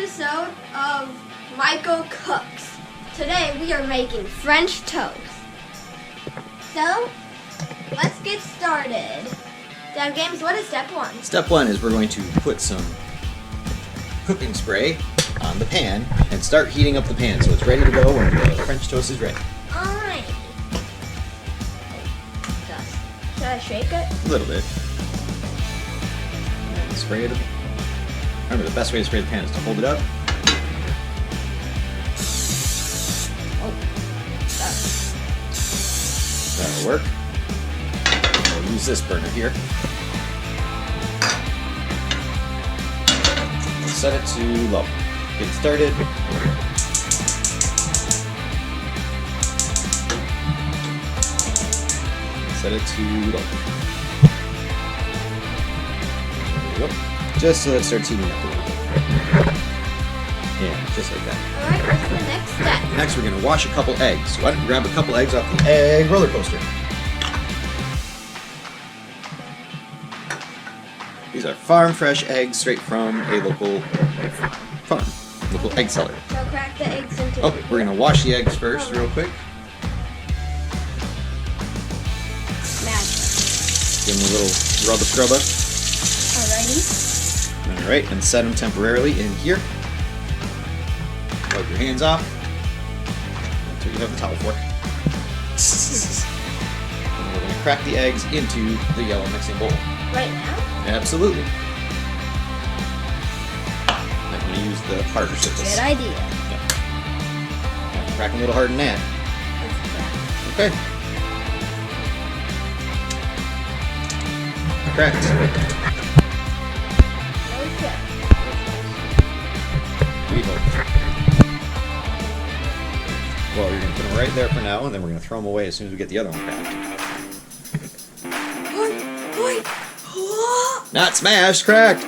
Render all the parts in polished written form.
episode of Michaelcooks. Today we are making French toast. So, let's get started. Dad Games, what is step one? Step one is we're going to put some cooking spray on the pan and start heating up the pan so it's ready to go when the French toast is ready. Alright. Should I shake it? A little bit. And then spray it. Remember, the best way to spray the pan is to hold it up. Oh, That'll work. We'll use this burner here. We'll set it to low. Get started. Set it to low. There we go. Just so it starts heating up a little bit. Yeah, just like that. Alright, what's the next step? Next, we're going to wash a couple eggs. So why don't you grab a couple eggs off the egg roller coaster? These are farm fresh eggs straight from a local farm, local egg seller. So crack the eggs into Oh, we're going to wash the eggs first real quick. Magic. Give them a little rubba-scrubba. Alrighty. Alright, and set them temporarily in here. Wipe your hands off. That's what you have the towel for. And we're going to crack the eggs into the yellow mixing bowl. Right now? Absolutely. I'm going to use the harder surface. Good idea. Yeah. Crack a little harder than that. Okay. Cracked. Okay. We hope. Well, you're going to put them right there for now, and then we're going to throw them away as soon as we get the other one cracked. Not smashed, cracked.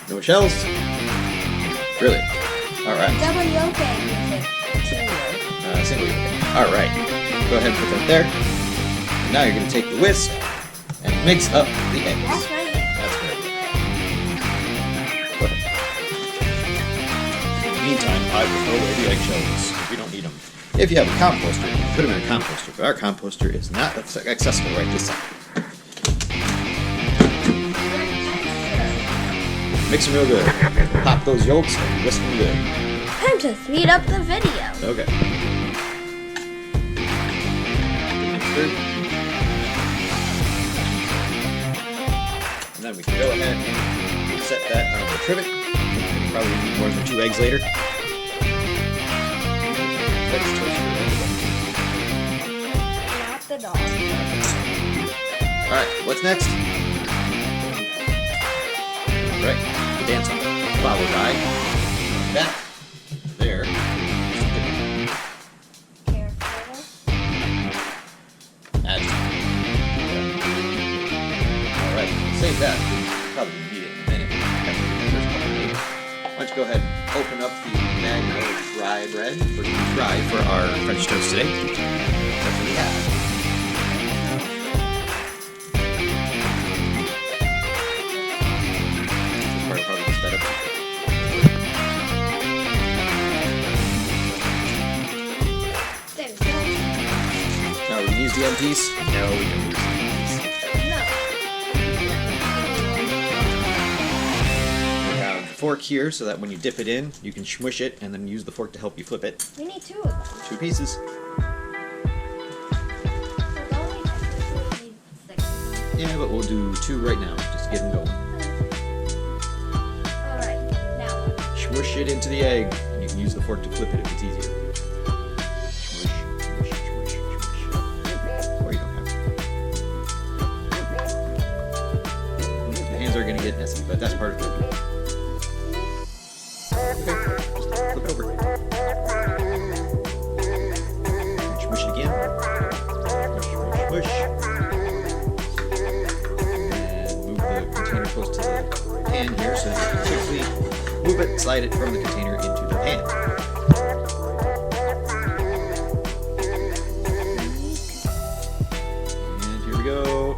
No shells? Really? Alright. Double yolk egg with it. Single yolk. Alright. Go ahead and put that there. And now you're going to take the whisk and mix up the eggs. That's right. That's good. Go ahead. In the meantime, I will throw away the eggshells if we don't need them. If you have a composter, you can put them in a composter, but our composter is not accessible right this second. Mix them real good. Pop those yolks and whisk them good. Time to speed up the video. Okay. Mixture. And then we can go ahead and set that on the trivet. Probably need more than 2 eggs later. Not the dog. Alright, what's next? Right, the dance on it. Followed by that. There. Careful. Magic. Alright, save that. Probably need it in a minute. After the first couple of minutes. Why don't you go ahead and open up the bag of dry bread. We're going to try for our French toast today. That's what we have. This part probably gets better. There we go. Now we can use the empties? No, we can use the empties. No. We have the fork here so that when you dip it in, you can smush it and then use the fork to help you flip it. We need 2 of them. 2 pieces. Yeah, but we'll do 2 right now, just to get them going. Alright, now what? Smush it into the egg, and you can use the fork to flip it if it's easier. Smush, smush, smush, smush. Or you don't have to. The hands are going to get messy, but that's part of it. Okay, just flip it over. Smush it again. Smush, smush, smush. Container close to the pan here so that you can quickly move it, slide it from the container into the pan. And here we go.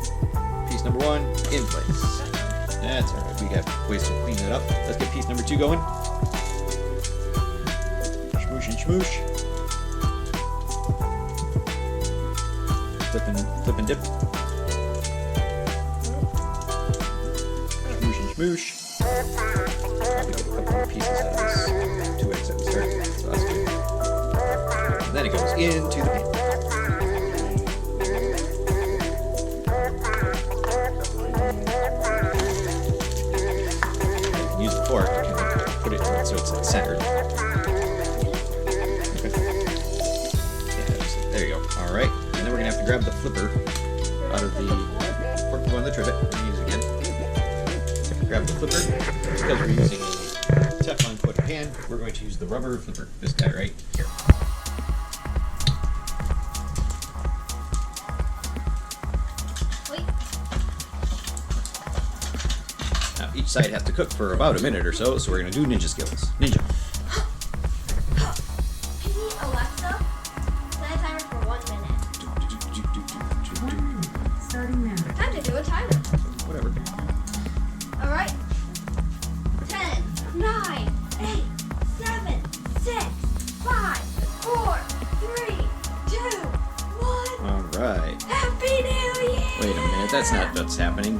ways to clean it up. Let's get piece number 2 going. Smoosh and smoosh. Flip and dip. Smoosh and smoosh. Probably get a couple more pieces out of this. 2 eggs at the start, so that's good. And then it goes into the pan. You can use the fork to put it so it's centered. Okay. Yeah, there you go. All right. And then we're gonna have to grab the flipper out of the fork to go on the trivet. We're gonna use it again. Grab the flipper. Because we're using a Teflon coated pan, we're going to use the rubber flipper. This guy right here. Wait. Now each side has to cook for about a minute or so we're gonna do ninja skills. Ninja. Can you, Alexa, set a timer for 1 minute? 1 minute, starting now. Time to do a timer. Whatever. All right. 10, 9, 8, 7, 6, 5, 4, 3, 2, 1. All right. Happy New Year! Wait a minute. That's not what's happening.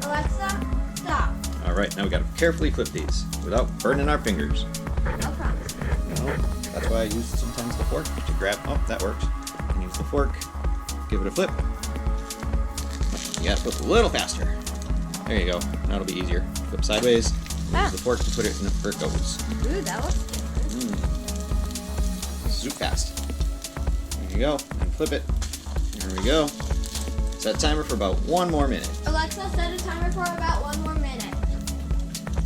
Alexa, stop. All right. Now we gotta carefully flip these without burning our fingers. No problem. No. That's why I use sometimes the fork to grab. Oh, that works. And use the fork. Give it a flip. You gotta flip a little faster. There you go. Now it'll be easier. Flip sideways. Use the fork to put it in where it goes. Ooh, that looks different. Zoop fast. There you go. And flip it. There we go. Set timer for about 1 more minute. Alexa, set a timer for about 1 more minute.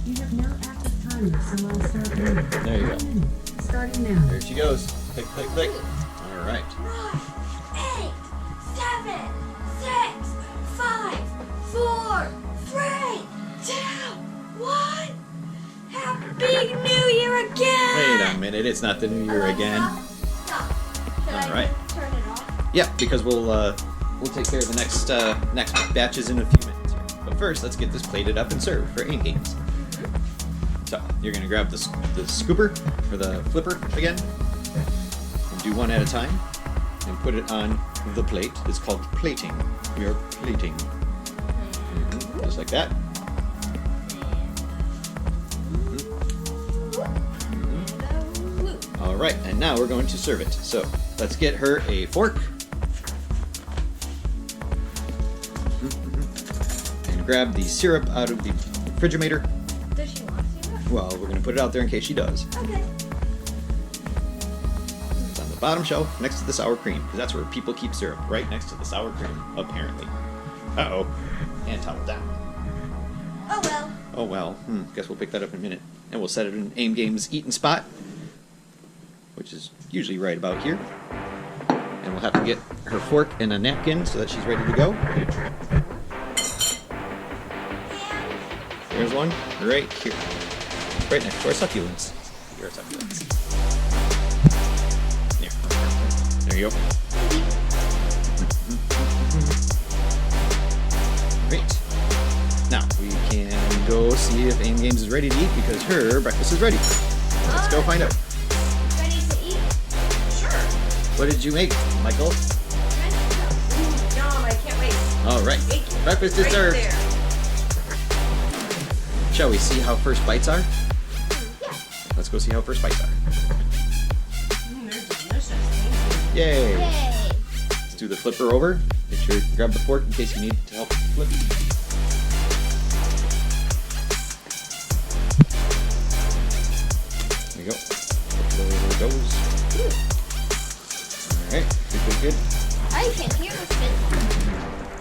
You have no active timer, so I'll start now. There you go. 1 minute, starting now. There she goes. Click, click, click. All right. 9, 8, 7, 6, 5, 4, 3, 2, 1. Happy New Year again! Wait a minute. It's not the new year Alexa, again. Stop. Should All I right. turn it off? Yeah, because we'll take care of the next batches in a few minutes here. But first, let's get this plated up and served for MichaelGames. So you're gonna grab the scooper or the flipper again, and do 1 at a time, and put it on the plate. It's called plating. We are plating, just like that. All right, and now we're going to serve it. So let's get her a fork. And grab the syrup out of the refrigerator. Does she want syrup? Well, we're going to put it out there in case she does. Okay. It's on the bottom shelf next to the sour cream, because that's where people keep syrup, right next to the sour cream, apparently. Uh-oh. And towel down. Oh well. Oh well, guess we'll pick that up in a minute. And we'll set it in MichaelGames' eating spot, which is usually right about here. And we'll have to get her fork and a napkin so that she's ready to go. There's one right here. Right next to our succulents. Here are succulents. There you go. Great. Now, we can go see if MichaelGames is ready to eat because her breakfast is ready. Let's go find out. Ready to eat? Sure. What did you make, Michael? Yum, I can't wait. All right. Thank you. Breakfast is Right served. there. Shall we see how first bites are? Yeah. Let's go see how first bites are. They're delicious. Thank Yay! Yay. Let's do the flipper over. Make sure you grab the fork in case you need to help flip. There you go. There it goes. Alright, good. I can hear the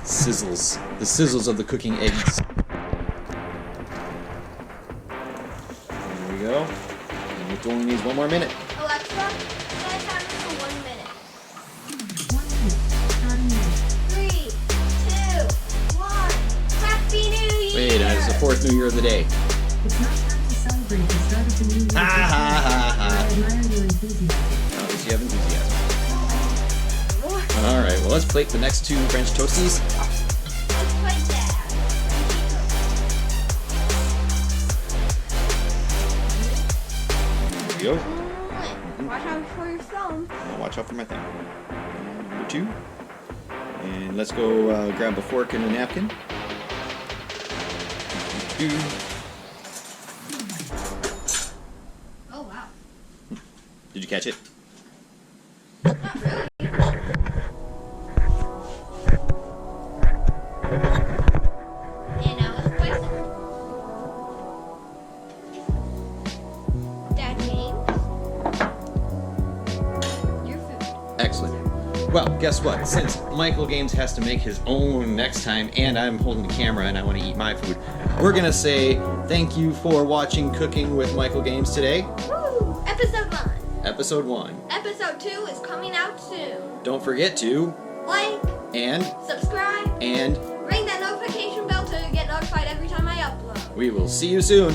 sizzle. Sizzles. The sizzles of the cooking eggs. There we go. And it only needs 1 more minute. Alexa, set a timer for 1 minute. 1 minute, starting now. 3, 2, 1. Happy New Year! Wait, it's the 4th New Year of the day. It's not time to celebrate the start of the new year. Ha ha ha ha. I admire your enthusiasm. Oh, at least you have enthusiasm. Alright, well let's plate the next 2 French toasties. Let's play that. go. Watch out for your thumb. I'll watch out for my thumb. And number 2. And let's go grab a fork and a napkin. Oh wow. Did you catch it? Not really. And now let's place it. Dad Games. Your food. Excellent. Well, guess what? Since MichaelGames has to make his own next time, and I'm holding the camera and I want to eat my food, we're gonna say thank you for watching Cooking with MichaelGames today. Woo! Episode 1. Episode 1. Episode 2 is coming out soon. Don't forget to Like, and subscribe, and ring that notification bell to get notified every time I upload. we will see you soon.